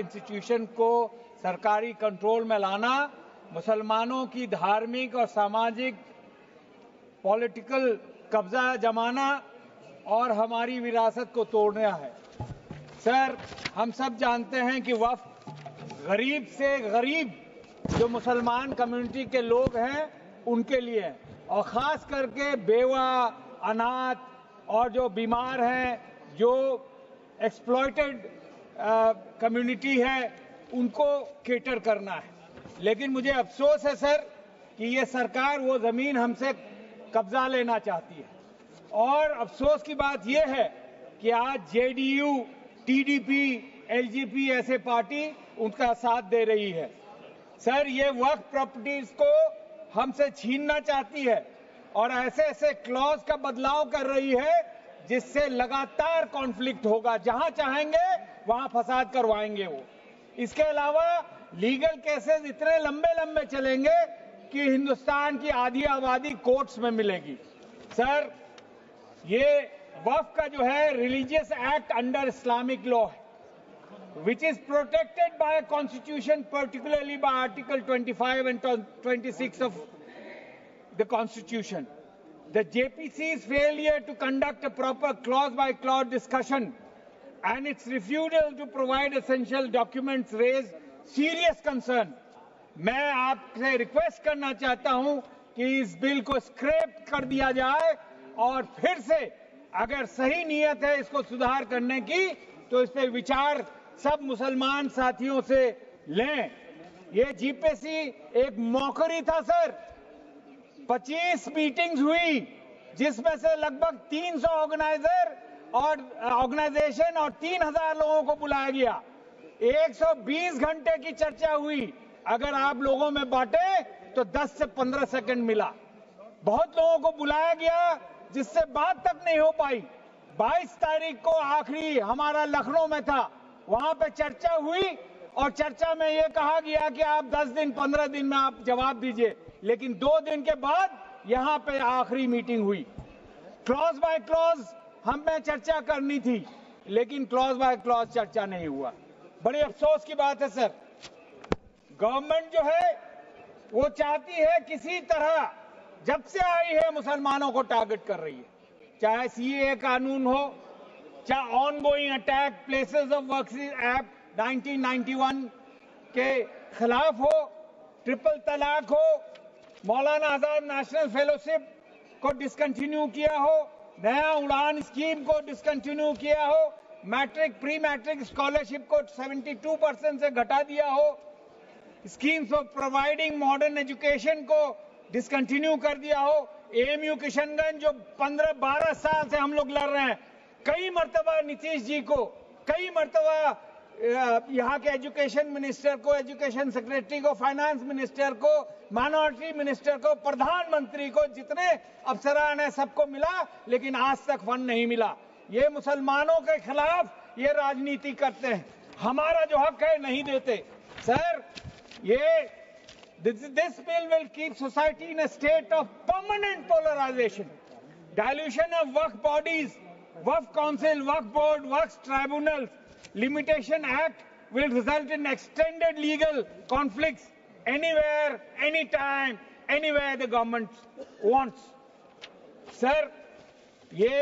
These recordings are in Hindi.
इंस्टीट्यूशन को सरकारी कंट्रोल में लाना, मुसलमानों की धार्मिक और सामाजिक पॉलिटिकल कब्जा जमाना और हमारी विरासत को तोड़ना है। सर, हम सब जानते हैं कि वक्फ गरीब से गरीब जो मुसलमान कम्युनिटी के लोग हैं उनके लिए है, और ख़ास करके बेवा, अनाथ और जो बीमार हैं, जो एक्सप्लॉयटेड कम्युनिटी है, उनको केटर करना है। लेकिन मुझे अफसोस है सर कि ये सरकार वो ज़मीन हमसे कब्जा लेना चाहती है, और अफसोस की बात यह है कि आज जेडीयू, टीडीपी, एलजेपी ऐसे पार्टी उनका साथ दे रही है। सर, ये वक्फ प्रॉपर्टीज को हमसे छीनना चाहती है और ऐसे ऐसे क्लॉज का बदलाव कर रही है जिससे लगातार कॉन्फ्लिक्ट होगा। जहां चाहेंगे वहां फसाद करवाएंगे वो। इसके अलावा लीगल केसेस इतने लंबे लंबे चलेंगे कि हिंदुस्तान की आधी आबादी कोर्ट्स में मिलेगी। सर, ये वक्फ का जो है religious act under Islamic law है, which is protected by a constitution, particularly by Article 25 and 26 of the Constitution. The JPC's failure to conduct a proper clause-by-clause discussion and its refusal to provide essential documents raise serious concern. मैं आपसे रिक्वेस्ट करना चाहता हूं कि इस बिल को स्क्रैप कर दिया जाए और फिर से अगर सही नीयत है इसको सुधार करने की तो इस पे विचार सब मुसलमान साथियों से लें। ये जीपीसी एक मौकरी था सर। 25 मीटिंग्स हुई जिसमें से लगभग 300 ऑर्गेनाइजेशन और 3000 लोगों को बुलाया गया। 120 घंटे की चर्चा हुई। अगर आप लोगों में बांटे तो 10 से 15 सेकंड मिला। बहुत लोगों को बुलाया गया जिससे बात तक नहीं हो पाई। 22 तारीख को आखिरी हमारा लखनऊ में था, वहां पे चर्चा हुई और चर्चा में यह कहा गया कि आप 10 दिन 15 दिन में आप जवाब दीजिए, लेकिन 2 दिन के बाद यहां पे आखिरी मीटिंग हुई। क्लॉज बाय क्लॉज हमें चर्चा करनी थी, लेकिन क्लॉज बाय क्लॉज चर्चा नहीं हुआ। बड़े अफसोस की बात है सर, गवर्नमेंट जो है वो चाहती है किसी तरह, जब से आई है मुसलमानों को टारगेट कर रही है, चाहे सीएए कानून हो, चाहे ongoing attack places of work act 1991 के खिलाफ हो, ट्रिपल तलाक हो, मौलाना आजाद नेशनल फेलोशिप को डिसकंटिन्यू किया हो, नया उड़ान स्कीम को डिसकंटिन्यू किया हो, मैट्रिक प्री मैट्रिक स्कॉलरशिप को 72% से घटा दिया हो, schemes of providing modern education को डिसकंटिन्यू कर दिया हो। एएमयू किशनगंज जो 15-12 साल से हम लोग लड़ रहे हैं, कई मर्तबा नीतीश जी को, कई मर्तबा यहाँ के एजुकेशन मिनिस्टर को, एजुकेशन सेक्रेटरी को, फाइनेंस मिनिस्टर को, माइनॉरिटी मिनिस्टर को, प्रधानमंत्री को, जितने अफसरान है सबको मिला, लेकिन आज तक फंड नहीं मिला। ये मुसलमानों के खिलाफ ये राजनीति करते हैं, हमारा जो हक है नहीं देते। सर, ये this bill will keep society in a state of permanent polarization. Dilution of work bodies, work council, work board, works tribunals, limitation act will result in extended legal conflicts anywhere, anytime, anywhere the government wants. Sir, ये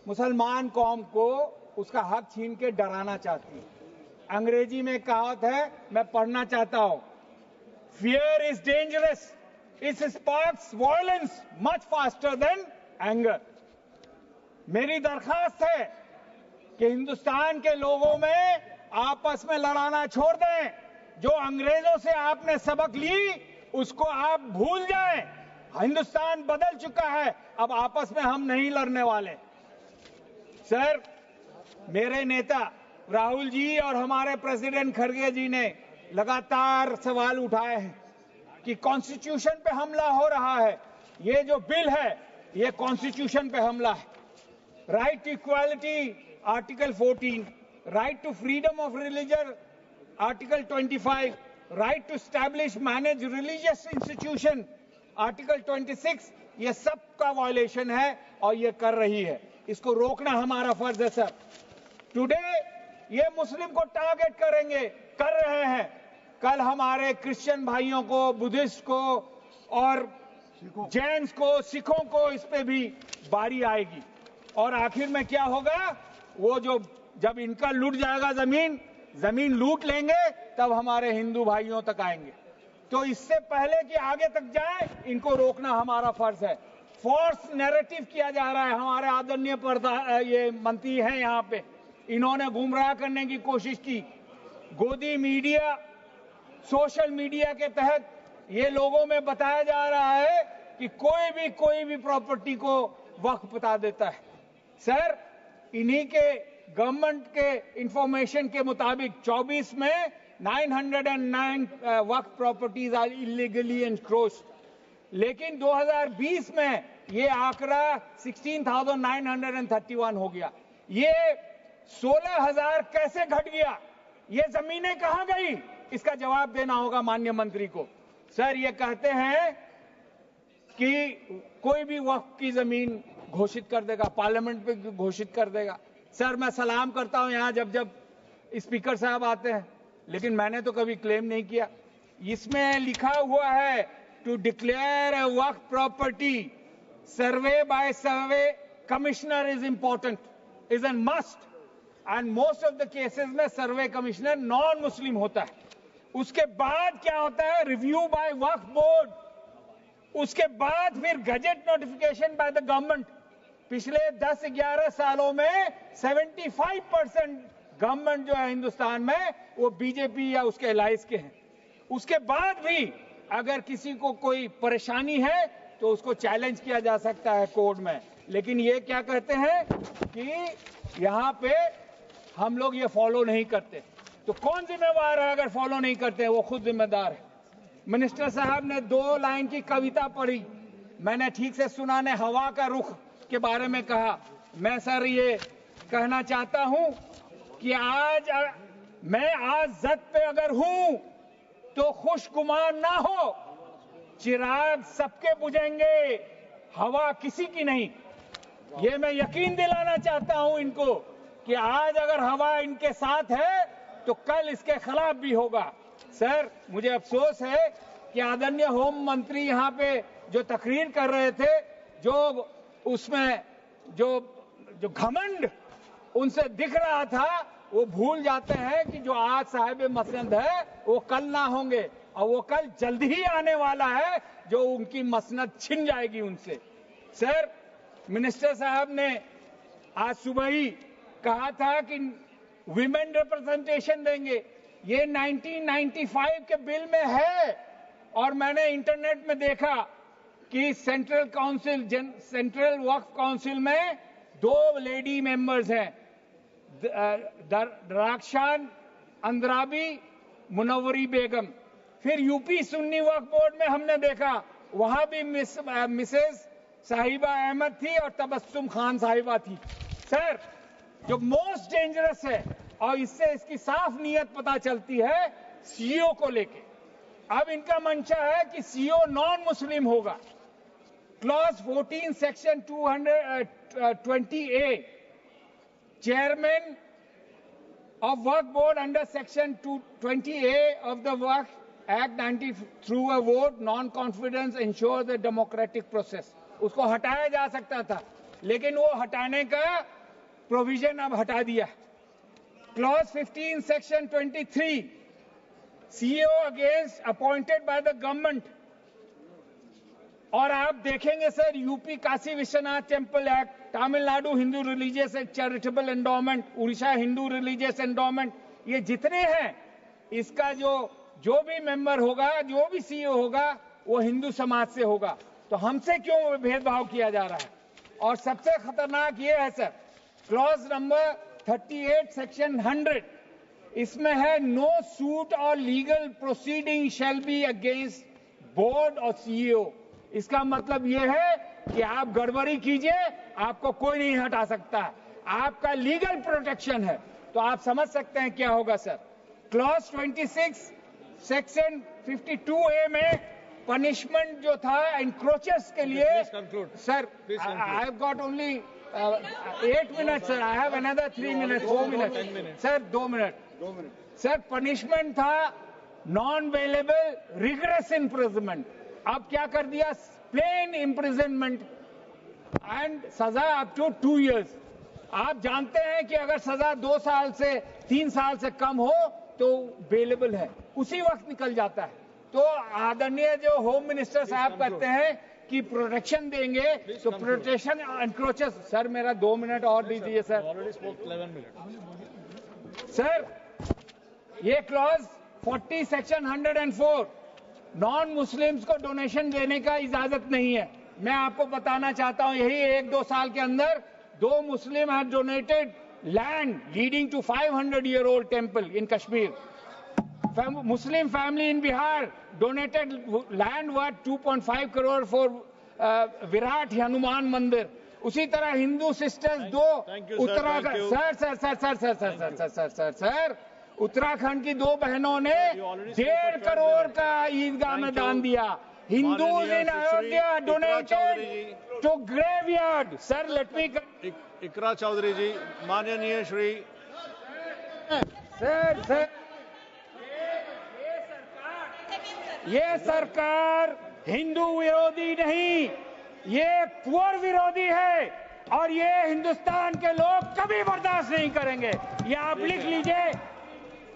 मुसलमान कौम को उसका हक छीन के डराना चाहती है। अंग्रेजी में कहावत है, मैं पढ़ना चाहता हूं, Fear is dangerous. It sparks violence much faster than anger. मेरी दरखास्त है कि हिंदुस्तान के लोगों में आपस में लड़ाना छोड़ दें। जो अंग्रेजों से आपने सबक ली उसको आप भूल जाएं। हिंदुस्तान बदल चुका है, अब आपस में हम नहीं लड़ने वाले। सर, मेरे नेता राहुल जी और हमारे प्रेसिडेंट खड़गे जी ने लगातार सवाल उठाए हैं कि कॉन्स्टिट्यूशन पे हमला हो रहा है। ये जो बिल है ये कॉन्स्टिट्यूशन पे हमला है। Right to equality article 14, right to freedom of religion article 25, right to establish manage religious institution article 26, ये सब का वायलेशन है और ये कर रही है। इसको रोकना हमारा फर्ज है सर। टुडे ये मुस्लिम को टारगेट करेंगे, कर रहे हैं। कल हमारे क्रिश्चियन भाइयों को, बुद्धिस्ट को और जैन्स को, सिखों को इस पे भी बारी आएगी। और आखिर में क्या होगा, वो जो जब इनका लूट जाएगा जमीन लूट लेंगे, तब हमारे हिंदू भाइयों तक आएंगे। तो इससे पहले कि आगे तक जाए, इनको रोकना हमारा फर्ज है। फोर्स नैरेटिव किया जा रहा है। हमारे आदरणीय ये मंत्री हैं यहाँ पे, इन्होंने गुमराह करने की कोशिश की। गोदी मीडिया, सोशल मीडिया के तहत ये लोगों में बताया जा रहा है कि कोई भी प्रॉपर्टी को वक्फ बता देता है। सर, इन्हीं के गवर्नमेंट के इंफॉर्मेशन के मुताबिक 24 में 909 वक्फ प्रॉपर्टीज आर इलीगली एनक्रोच्ड, लेकिन 2020 में ये आंकड़ा 16,931 हो गया। ये 16,000 कैसे घट गया? ये जमीनें कहां गई? इसका जवाब देना होगा माननीय मंत्री को। सर, ये कहते हैं कि कोई भी वक्फ की जमीन घोषित कर देगा, पार्लियामेंट पे घोषित कर देगा। सर, मैं सलाम करता हूं यहां जब स्पीकर साहब आते हैं, लेकिन मैंने तो कभी क्लेम नहीं किया। इसमें लिखा हुआ है टू डिक्लेयर अ वक्फ property, survey by survey commissioner is important, is an must, and most of the cases में सर्वे कमिश्नर नॉन मुस्लिम होता है। उसके बाद क्या होता है? रिव्यू बाय वक्फ बोर्ड, उसके बाद फिर gazette notification by the government. पिछले 10-11 सालों में 75% गवर्नमेंट जो है हिंदुस्तान में, वो बीजेपी या उसके अलायंस के हैं। उसके बाद भी अगर किसी को कोई परेशानी है तो उसको चैलेंज किया जा सकता है कोर्ट में। लेकिन ये क्या कहते हैं कि यहाँ पे हम लोग ये फॉलो नहीं करते। तो कौन जिम्मेवार है अगर फॉलो नहीं करते? वो खुद जिम्मेदार है। मिनिस्टर साहब ने 2 लाइन की कविता पढ़ी, मैंने ठीक से सुना ने हवा का रुख के बारे में कहा। मैं सर ये कहना चाहता हूं कि मैं आज जद पे अगर हूं तो खुशगुमान ना हो, चिराग सबके बुझेंगे, हवा किसी की नहीं। ये मैं यकीन दिलाना चाहता हूं इनको कि आज अगर हवा इनके साथ है तो कल इसके खिलाफ भी होगा। सर, मुझे अफसोस है कि आदरणीय होम मंत्री यहाँ पे जो तकरीर कर रहे थे, जो उसमें जो घमंड उनसे दिख रहा था, वो भूल जाते हैं कि जो आज साहिब मसनद है वो कल ना होंगे, और वो कल जल्द ही आने वाला है जो उनकी मसनद छिन जाएगी उनसे। सर, मिनिस्टर साहब ने आज सुबह ही कहा था कि विमेन रिप्रेजेंटेशन देंगे। ये 1995 के बिल में है, और मैंने इंटरनेट में देखा कि सेंट्रल वक्फ काउंसिल में 2 लेडी मेंबर्स हैं, दराक्षान अंद्राबी, मुनव्वरी बेगम। फिर यूपी सुन्नी वक्फ बोर्ड में हमने देखा, वहां भी मिसेस साहिबा अहमद थी और तबस्सुम खान साहिबा थी। सर, जो मोस्ट डेंजरस है, और इससे इसकी साफ नियत पता चलती है, सीईओ को लेके। अब इनका मंशा है कि सीईओ नॉन मुस्लिम होगा। Clause 14 section 220A, chairman of work board under section 220A of the Work Act 90 through a vote non-confidence ensure the democratic process। उसको हटाया जा सकता था, लेकिन वो हटाने का प्रोविजन अब हटा दिया। Clause 15 section 23, CEO against appointed by the government. और आप देखेंगे sir, UP Kashi Vishwanath temple act, Tamil Nadu Hindu religious charitable endowment, Orissa Hindu religious endowment, ये जितने हैं, इसका जो भी मेंबर होगा, जो भी सीईओ होगा, वो हिंदू समाज से होगा। तो हमसे क्यों भेदभाव किया जा रहा है? और सबसे खतरनाक ये है सर, क्लॉज नंबर 38 सेक्शन 100, इसमें है नो सूट और legal proceeding shall be against board और सीईओ। इसका मतलब यह है कि आप गड़बड़ी कीजिए, आपको कोई नहीं हटा सकता, आपका लीगल प्रोटेक्शन है। तो आप समझ सकते हैं क्या होगा सर। क्लॉज 26 सेक्शन 52A में पनिशमेंट जो था इंक्रोचर्स के लिए, sir I have got only 8 minutes, sir. I have another 3 minutes, 4 minutes. Sir, 2 minutes. Sir, punishment था non-bailable, rigorous imprisonment. अब क्या कर दिया? Plain imprisonment and सजा up to 2 years. आप जानते हैं कि अगर सजा 2 साल से 3 साल से कम हो तो बेलेबल है, उसी वक्त निकल जाता है। तो आदरणीय जो होम मिनिस्टर साहब कहते हैं कि प्रोटेक्शन देंगे, तो प्रोटेक्शन एनक्रोचेस। सर मेरा 2 मिनट और दीजिए सर। सर ये क्लॉज 40 सेक्शन 104 नॉन मुस्लिम्स को डोनेशन देने का इजाजत नहीं है। मैं आपको बताना चाहता हूं, यही 1-2 साल के अंदर 2 Muslim have donated land leading to 500-year-old temple in Kashmir. Muslim family in Bihar donated land worth 2.5 crore for Virat Hanuman Mandir. उसी तरह हिंदू सिस्टर्स 2 उत्तराखंड सर उत्तराखंड की 2 बहनों ने 1.5 करोड़ का ईदगाह में दान दिया। Hindus in Ayodhya donated to graveyard. Sir let me Iqra Chaudhary ji, माननीय श्री सर ये सरकार हिंदू विरोधी नहीं, ये पुअर विरोधी है और ये हिंदुस्तान के लोग कभी बर्दाश्त नहीं करेंगे। ये आप लिख लीजिए।